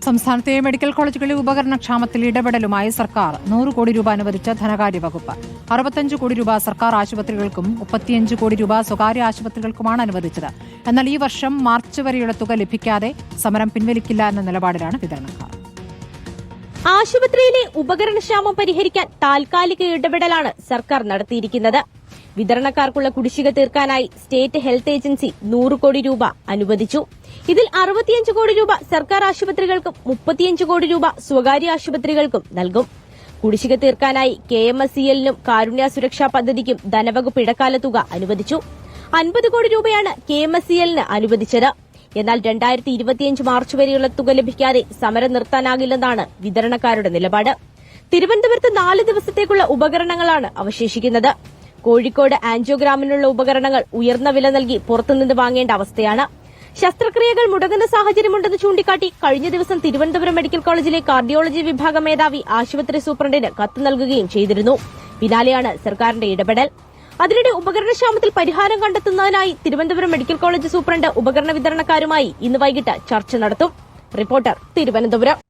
സംസ്ഥാനത്തെ മെഡിക്കൽ കോളേജുകളിലെ ഉപകരണക്ഷാമത്തിൽ ഇടപെടലുമായി സർക്കാർ 100 കോടി രൂപ അനുവദിച്ച ധനകാര്യ വകുപ്പ്. 65 കോടി രൂപ സർക്കാർ ആശുപത്രികൾക്കും 35 കോടി രൂപ സ്വകാര്യ ആശുപത്രികൾക്കുമാണ് അനുവദിച്ചത്. എന്നാൽ ഈ വർഷം മാർച്ച് വരെയുള്ള തുക ലഭിക്കാതെ സമരം പിൻവലിക്കില്ല എന്ന നിലപാടിലാണ് വിതരണക്കാർ. ആശുപത്രിയിലെ ഉപകരണക്ഷാമം പരിഹരിക്കാൻ താൽക്കാലിക ഇടപെടലാണ് സർക്കാർ നടത്തിയിരിക്കുന്നത്. വിതരണക്കാർക്കുള്ള കുടിശ്ശിക തീർക്കാനായി സ്റ്റേറ്റ് ഹെൽത്ത് ഏജൻസി 100 കോടി രൂപ അനുവദിച്ചു. ഇതിൽ 65 കോടി രൂപ സർക്കാർ ആശുപത്രികൾക്കും 35 കോടി രൂപ സ്വകാര്യ ആശുപത്രികൾക്കും നൽകും. കുടിശ്ശിക തീർക്കാനായി KMSCL-നും കാരുണ്യ സുരക്ഷാ പദ്ധതിക്കും ധനവകുപ്പ് ഇടക്കാല തുക അനുവദിച്ചു. 50 കോടി രൂപയാണ് KMSCL-ന് അനുവദിച്ചത്. എന്നാൽ 2025 മാർച്ച് വരെയുള്ള തുക ലഭിക്കാതെ സമരം നിർത്താനാകില്ലെന്നാണ് വിതരണക്കാരുടെ നിലപാട്. തിരുവനന്തപുരത്ത് 4 ദിവസത്തേക്കുള്ള ഉപകരണങ്ങളാണ് അവശേഷിക്കുന്നത്. കോഴിക്കോട് ആൻജിയോഗ്രാമിനുള്ള ഉപകരണങ്ങൾ ഉയർന്ന വില നൽകി പുറത്തുനിന്ന് വാങ്ങേണ്ട അവസ്ഥയാണ്. ശസ്ത്രക്രിയകൾ മുടങ്ങുന്ന സാഹചര്യമുണ്ടെന്ന് ചൂണ്ടിക്കാട്ടി കഴിഞ്ഞ ദിവസം തിരുവനന്തപുരം മെഡിക്കൽ കോളേജിലെ കാർഡിയോളജി വിഭാഗം മേധാവി ആശുപത്രി സൂപ്രണ്ടിന് കത്ത് നൽകുകയും ചെയ്തിരുന്നു. പിന്നാലെയാണ് സർക്കാരിന്റെ ഇടപെടൽ. അതിനിടെ ഉപകരണക്ഷാമത്തിൽ പരിഹാരം കണ്ടെത്തുന്നതിനായി തിരുവനന്തപുരം മെഡിക്കൽ കോളേജ് സൂപ്രണ്ട് ഉപകരണ വിതരണക്കാരുമായി ഇന്ന് വൈകിട്ട് ചർച്ച നടത്തും. റിപ്പോർട്ടർ, തിരുവനന്തപുരം.